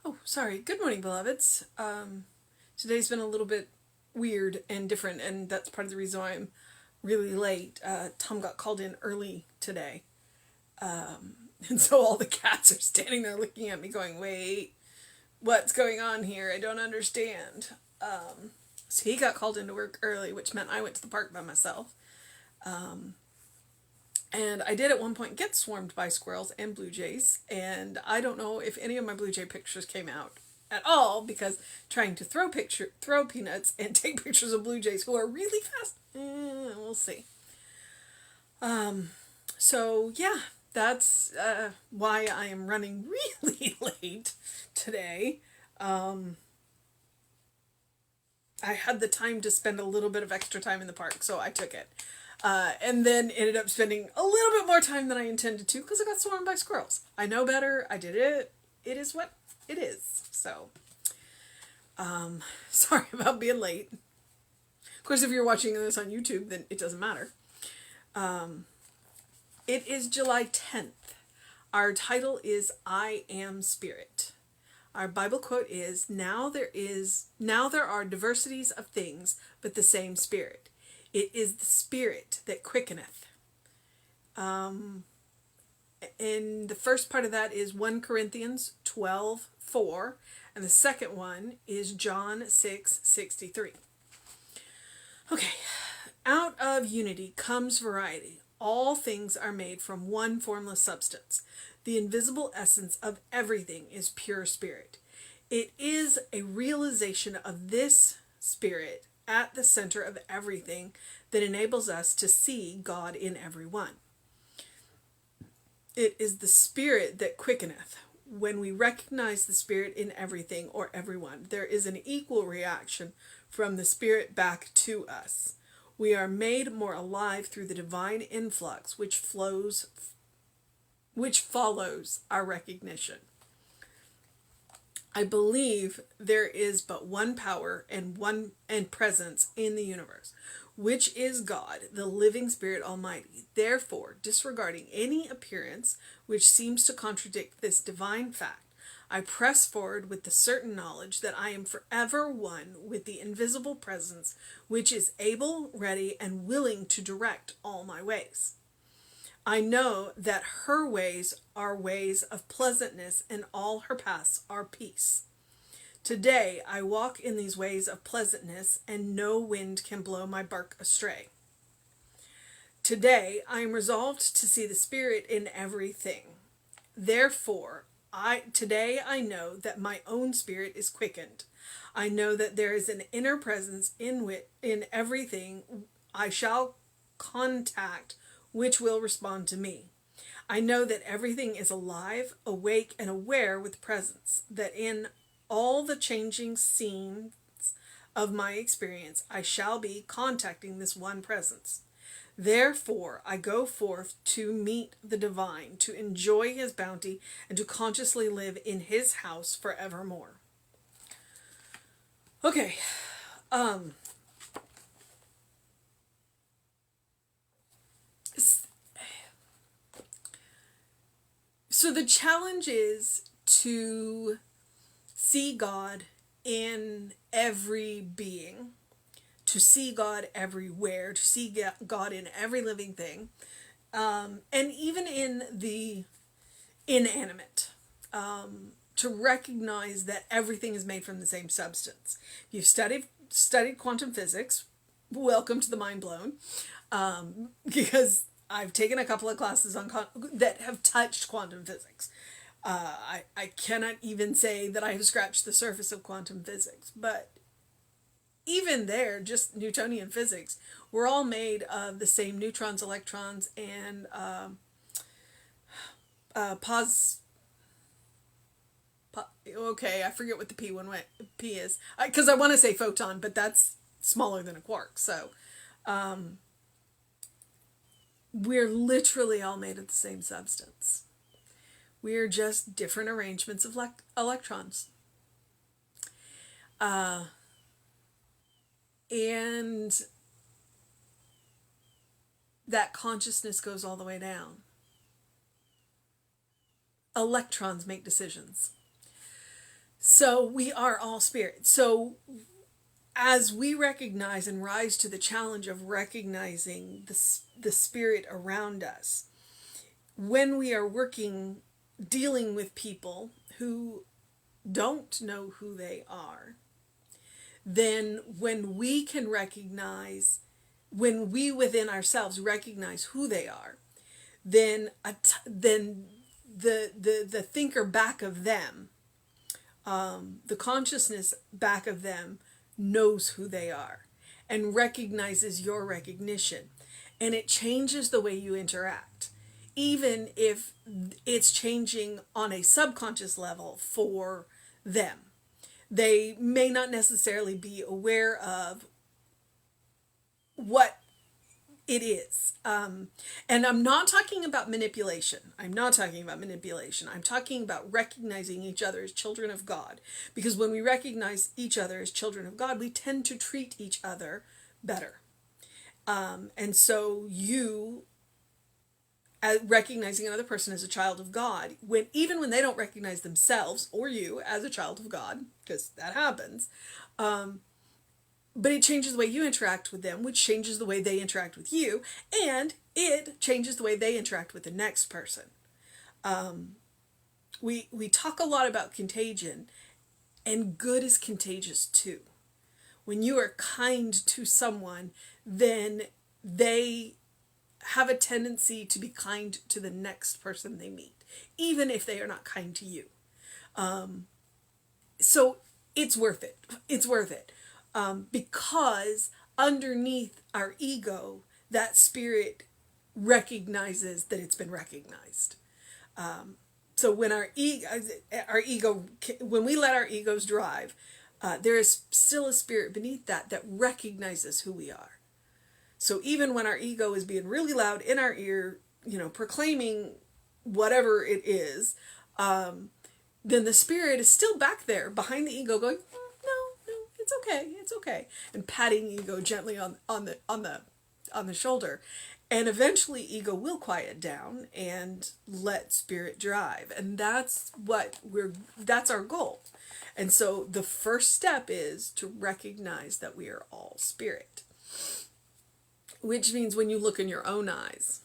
Oh, sorry. Good morning, beloveds. Today's been a little bit weird and different, and that's part of the reason why I'm really late. Tom got called in early today, and so all the cats are standing there looking at me, going, "Wait, what's going on here? I don't understand." So he got called into work early, which meant I went to the park by myself. And I did at one point get swarmed by squirrels and blue jays, and I don't know if any of my blue jay pictures came out at all because trying to throw peanuts and take pictures of blue jays who are really fast, we'll see. So yeah, that's why I am running really late today. I had the time to spend a little bit of extra time in the park, so I took it. And then ended up spending a little bit more time than I intended to because I got swarmed by squirrels. I know better. I did it. It is what it is. So, sorry about being late. Of course, if you're watching this on YouTube, then it doesn't matter. It is July 10th. Our title is I Am Spirit. Our Bible quote is, now there are diversities of things, but the same Spirit. It is the Spirit that quickeneth. And the first part of that is 1 Corinthians 12:4, and the second one is John 6:63. Okay, out of unity comes variety. All things are made from one formless substance. The invisible essence of everything is pure spirit. It is a realization of this spirit at the center of everything that enables us to see God in everyone. It is the spirit that quickeneth. When we recognize the spirit in everything or everyone, there is an equal reaction from the spirit back to us. We are made more alive through the divine influx which follows our recognition. I believe there is but one power and presence in the universe, which is God, the living Spirit Almighty. Therefore, disregarding any appearance which seems to contradict this divine fact, I press forward with the certain knowledge that I am forever one with the invisible presence which is able, ready, and willing to direct all my ways. I know that her ways are ways of pleasantness, and all her paths are peace. Today I walk in these ways of pleasantness, and no wind can blow my bark astray. Today I am resolved to see the Spirit in everything. Therefore, today I know that my own spirit is quickened. I know that there is an inner presence in everything I shall contact which will respond to me. I know that everything is alive, awake, and aware with presence, that in all the changing scenes of my experience, I shall be contacting this one presence. Therefore, I go forth to meet the divine, to enjoy his bounty, and to consciously live in his house forevermore. Okay, so the challenge is to see God in every being, to see God everywhere, to see God in every living thing, and even in the inanimate, to recognize that everything is made from the same substance. If you've studied quantum physics, welcome to the mind blown, because I've taken a couple of classes on that have touched quantum physics. I cannot even say that I have scratched the surface of quantum physics, but even there, just Newtonian physics, we're all made of the same neutrons, electrons, and okay, I forget what the P is, because I want to say photon, but that's smaller than a quark. So we're literally all made of the same substance. We're just different arrangements of electrons. And that consciousness goes all the way down. Electrons make decisions. So we are all spirit. So as we recognize and rise to the challenge of recognizing the spirit around us, when we are dealing with people who don't know who they are, then when we can recognize, when we within ourselves recognize who they are, then the thinker back of them, the consciousness back of them knows who they are and recognizes your recognition, and it changes the way you interact, even if it's changing on a subconscious level for them. They may not necessarily be aware of what it is. And I'm not talking about manipulation. I'm talking about recognizing each other as children of God. Because when we recognize each other as children of God, we tend to treat each other better. And so you, recognizing another person as a child of God, even when they don't recognize themselves or you as a child of God, because that happens, but it changes the way you interact with them, which changes the way they interact with you, and it changes the way they interact with the next person. We talk a lot about contagion, and good is contagious too. When you are kind to someone, then they have a tendency to be kind to the next person they meet, even if they are not kind to you. So it's worth it. It's worth it. Because underneath our ego, that spirit recognizes that it's been recognized. So when when we let our egos drive, there is still a spirit beneath that recognizes who we are. So even when our ego is being really loud in our ear, proclaiming whatever it is, then the spirit is still back there behind the ego going, no, it's okay, and patting ego gently on the shoulder. And eventually ego will quiet down and let spirit drive. And that's our goal. And so the first step is to recognize that we are all spirit. Which means when you look in your own eyes,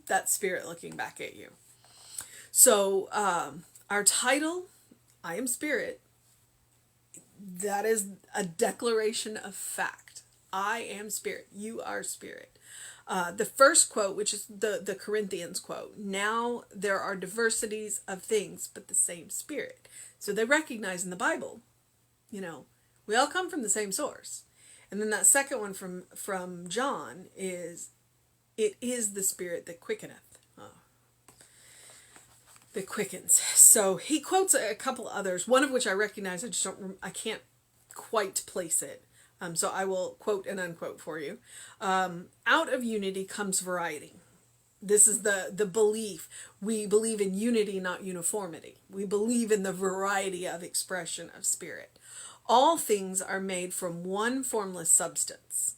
that's spirit looking back at you. So our title, I Am Spirit, that is a declaration of fact. I am spirit. You are spirit. The first quote, which is the Corinthians quote, now there are diversities of things, but the same spirit. So they recognize in the Bible, we all come from the same source. And then that second one from John is, it is the spirit that quickeneth. That quickens. So he quotes a couple others, one of which I recognize, I can't quite place it. So I will quote and unquote for you. Out of unity comes variety. This is the belief. We believe in unity, not uniformity. We believe in the variety of expression of spirit. All things are made from one formless substance.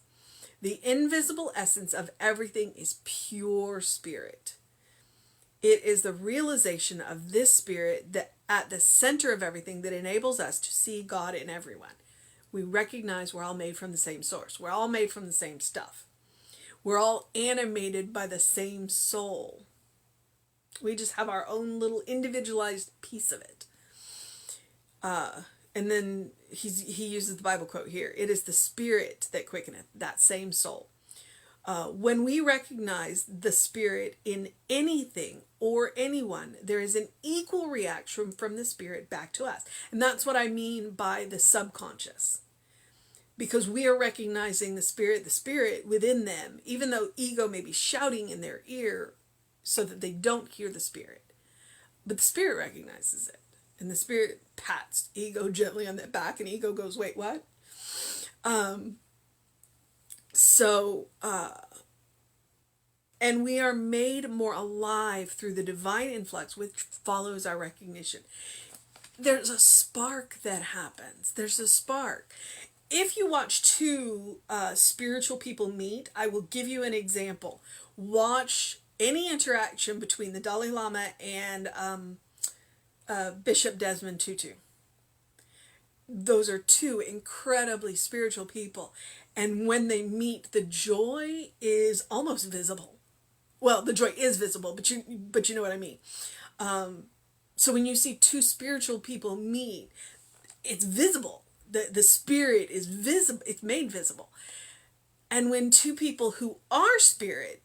The invisible essence of everything is pure spirit. It is the realization of this spirit that at the center of everything that enables us to see God in everyone. We recognize we're all made from the same source. We're all made from the same stuff. We're all animated by the same soul. We just have our own little individualized piece of it. And then he uses the Bible quote here. It is the spirit that quickeneth, that same soul. When we recognize the spirit in anything or anyone, there is an equal reaction from the spirit back to us. And that's what I mean by the subconscious. Because we are recognizing the spirit within them, even though ego may be shouting in their ear so that they don't hear the spirit. But the spirit recognizes it. And the spirit pats ego gently on the back, and ego goes, wait, what? And we are made more alive through the divine influx which follows our recognition. There's a spark that happens. There's a spark. If you watch two spiritual people meet, I will give you an example. Watch any interaction between the Dalai Lama and Bishop Desmond Tutu. those are two incredibly spiritual people. And when they meet, the joy is almost visible. Well, the joy is visible, but you know what I mean. So when you see two spiritual people meet, it's visible. The spirit is visible. It's made visible. And when two people who are spirit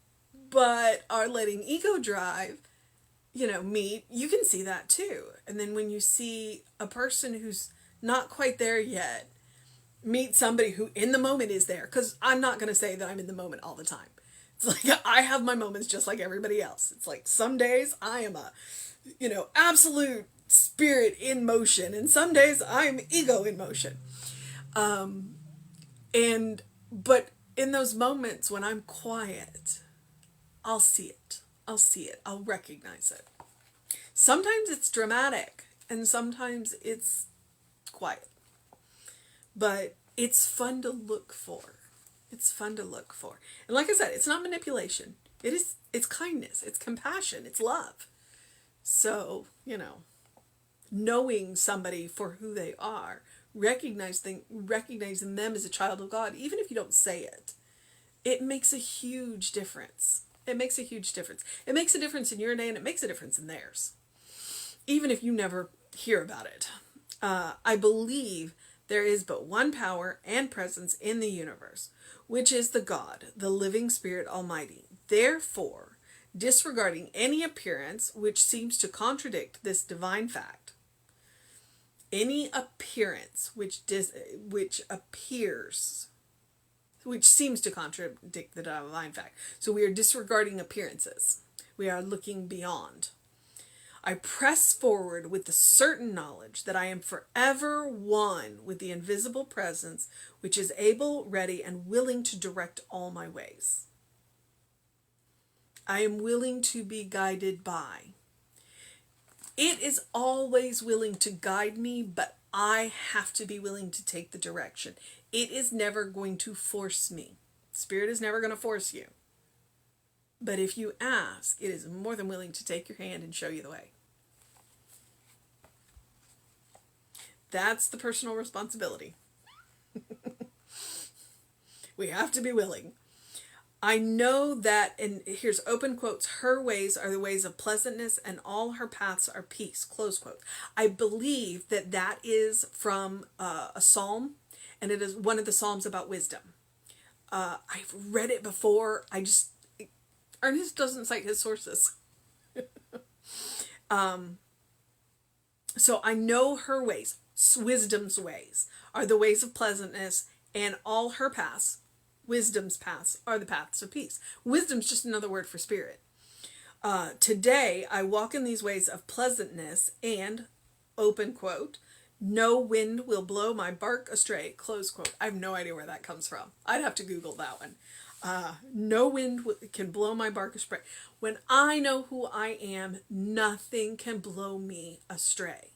but are letting ego drive, meet, you can see that too. And then when you see a person who's not quite there yet meet somebody who in the moment is there, because I'm not going to say that I'm in the moment all the time. It's like I have my moments just like everybody else. It's like some days I am a, absolute spirit in motion, and some days I'm ego in motion. But in those moments when I'm quiet, I'll see it. I'll see it. I'll recognize it. Sometimes it's dramatic and sometimes it's quiet. But it's fun to look for. It's fun to look for. And like I said, it's not manipulation. It's kindness, it's compassion, it's love. So, knowing somebody for who they are, recognizing them as a child of God, even if you don't say it, it makes a huge difference. It makes a huge difference. It makes a difference in your day and it makes a difference in theirs. Even if you never hear about it. I believe there is but one power and presence in the universe, which is the God, the living Spirit Almighty. Therefore, disregarding any appearance which seems to contradict this divine fact, any appearance which seems to contradict the divine fact. So we are disregarding appearances. We are looking beyond. I press forward with the certain knowledge that I am forever one with the invisible presence, which is able, ready, and willing to direct all my ways. I am willing to be guided by. It is always willing to guide me, but I have to be willing to take the direction. It is never going to force me. Spirit is never going to force you. But if you ask, it is more than willing to take your hand and show you the way. That's the personal responsibility. We have to be willing. I know that, and here's open quotes, her ways are the ways of pleasantness and all her paths are peace, close quotes. I believe that is from a psalm, and it is one of the psalms about wisdom. I've read it before. Ernest doesn't cite his sources. So I know her ways, wisdom's ways, are the ways of pleasantness, and all her paths, wisdom's paths, are the paths of peace. Wisdom's just another word for spirit. Today, I walk in these ways of pleasantness and, open quote, no wind will blow my bark astray, close quote. I have no idea where that comes from. I'd have to Google that one. No wind can blow my bark astray. When I know who I am, nothing can blow me astray.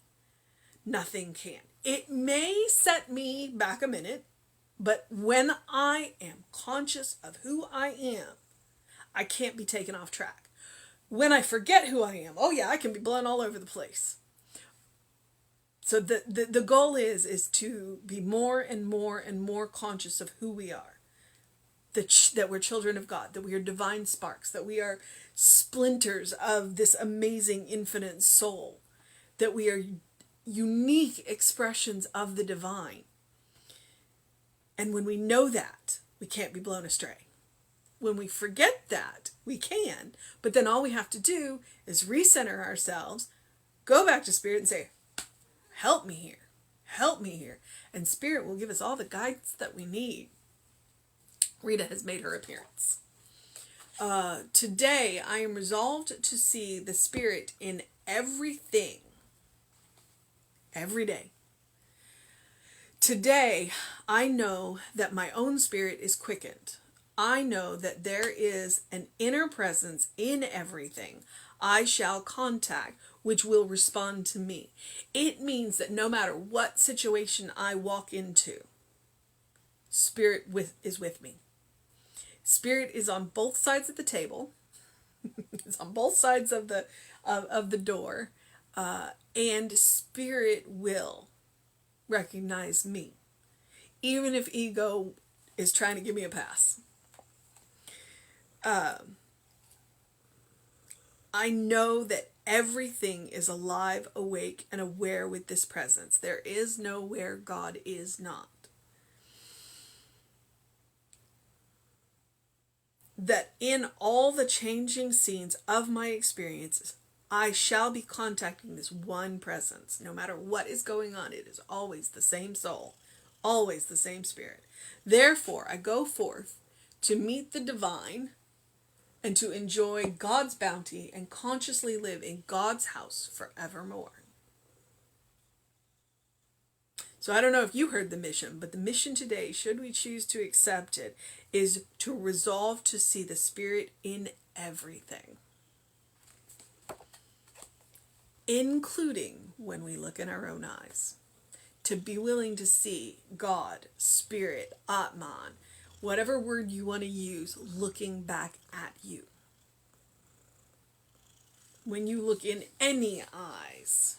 Nothing can. It may set me back a minute, but when I am conscious of who I am, I can't be taken off track. When I forget who I am, oh yeah, I can be blown all over the place. So the goal is to be more and more and more conscious of who we are. That we're children of God, that we are divine sparks, that we are splinters of this amazing infinite soul, that we are unique expressions of the divine. And when we know that, we can't be blown astray. When we forget that, we can, but then all we have to do is recenter ourselves, go back to Spirit and say, help me here, help me here. And Spirit will give us all the guidance that we need. Rita has made her appearance. Today, I am resolved to see the Spirit in everything. Every day. Today, I know that my own spirit is quickened. I know that there is an inner presence in everything I shall contact, which will respond to me. It means that no matter what situation I walk into, Spirit is with me. Spirit is on both sides of the table. It's on both sides of the door, and Spirit will recognize me, even if ego is trying to give me a pass. I know that everything is alive, awake, and aware with this presence. There is no where God is not. That in all the changing scenes of my experiences, I shall be contacting this one presence. No matter what is going on, it is always the same soul, always the same spirit. Therefore, I go forth to meet the divine and to enjoy God's bounty and consciously live in God's house forevermore. So I don't know if you heard the mission, but the mission today, should we choose to accept it, is to resolve to see the Spirit in everything, including when we look in our own eyes. To be willing to see God, Spirit, Atman, whatever word you want to use, looking back at you. When you look in any eyes,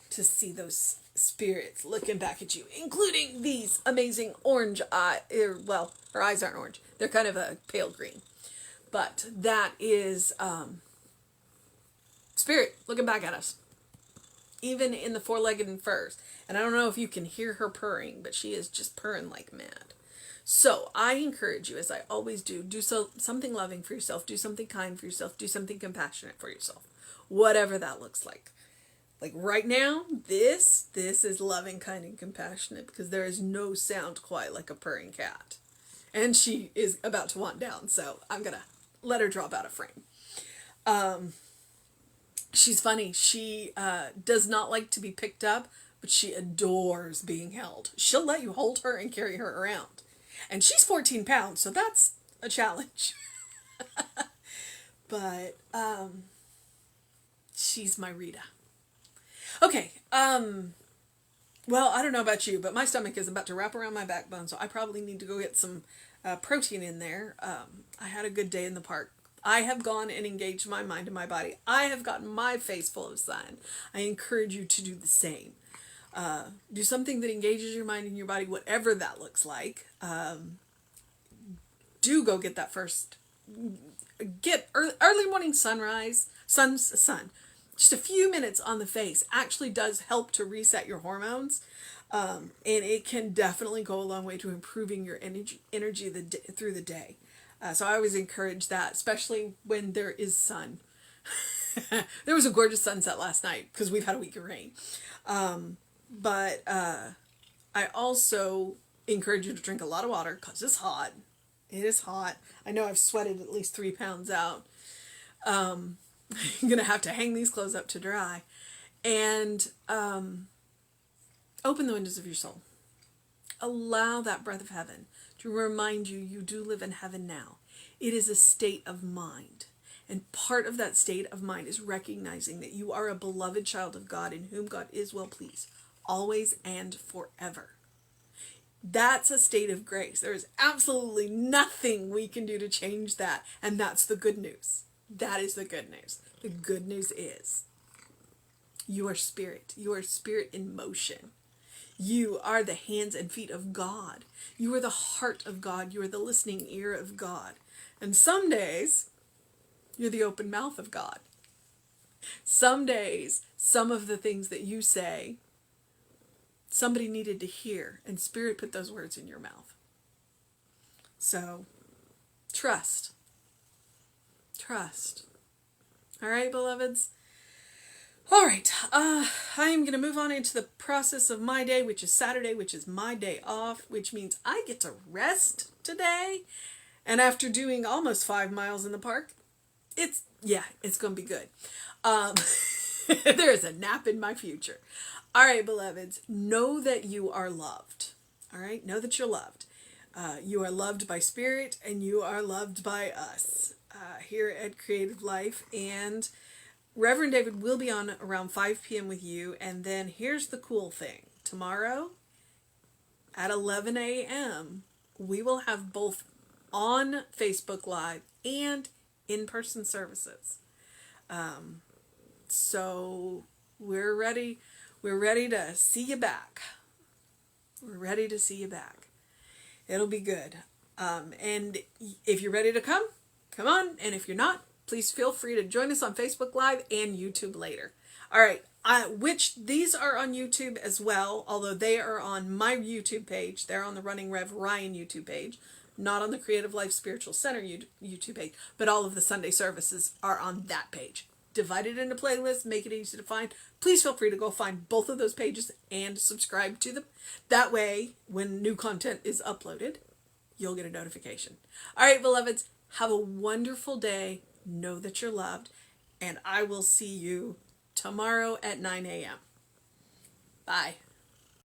to see those spirits looking back at you, including these amazing orange eyes. Well, her eyes aren't orange. They're kind of a pale green. But that is Spirit looking back at us. Even in the four-legged and furs. And I don't know if you can hear her purring, but she is just purring like mad. So I encourage you, as I always do something loving for yourself, do something kind for yourself, do something compassionate for yourself. Whatever that looks like. Like right now, this is loving, kind, and compassionate, because there is no sound quite like a purring cat. And she is about to want down, so I'm going to let her drop out of frame. She's funny. She does not like to be picked up, but she adores being held. She'll let you hold her and carry her around. And she's 14 pounds, so that's a challenge. But she's my Rita. Okay, well, I don't know about you, but my stomach is about to wrap around my backbone, so I probably need to go get some protein in there. I had a good day in the park. I have gone and engaged my mind and my body. I have gotten my face full of sun. I encourage you to do the same. Do something that engages your mind and your body, whatever that looks like. Do go get that first, get early morning sunrise, sun. Just a few minutes on the face actually does help to reset your hormones. And it can definitely go a long way to improving your energy through the day. So I always encourage that, especially when there is sun. There was a gorgeous sunset last night because we've had a week of rain. But I also encourage you to drink a lot of water because it's hot. It is hot. I know I've sweated at least 3 pounds out. I'm going to have to hang these clothes up to dry. And open the windows of your soul. Allow that breath of heaven to remind you you do live in heaven now. It is a state of mind. And part of that state of mind is recognizing that you are a beloved child of God in whom God is well pleased, always and forever. That's a state of grace. There is absolutely nothing we can do to change that. And that's the good news. That is the good news. The good news is you are spirit. You are spirit in motion. You are the hands and feet of God. You are the heart of God. You are the listening ear of God. And some days, you're the open mouth of God. Some days, some of the things that you say, somebody needed to hear, and Spirit put those words in your mouth. So, trust. Trust. All right, beloveds? All right, I am going to move on into the process of my day, which is Saturday, which is my day off, which means I get to rest today. And after doing almost 5 miles in the park, it's going to be good. There is a nap in my future. All right, beloveds, know that you are loved. All right, know that you're loved. You are loved by Spirit, and you are loved by us here at Creative Life. And Reverend David will be on around 5 p.m. with you. And then here's the cool thing. Tomorrow at 11 a.m., we will have both on Facebook Live and in-person services. So we're ready. We're ready to see you back. We're ready to see you back. It'll be good. And if you're ready to come on. And if you're not, please feel free to join us on Facebook Live and YouTube later. All right. Which these are on YouTube as well, although they are on my YouTube page. They're on the Running Rev Ryan YouTube page, not on the Creative Life Spiritual Center YouTube page, but all of the Sunday services are on that page. Divided into playlists, make it easy to find. Please feel free to go find both of those pages and subscribe to them. That way, when new content is uploaded, you'll get a notification. All right, beloveds, have a wonderful day. Know that you're loved, and I will see you tomorrow at 9 a.m. Bye.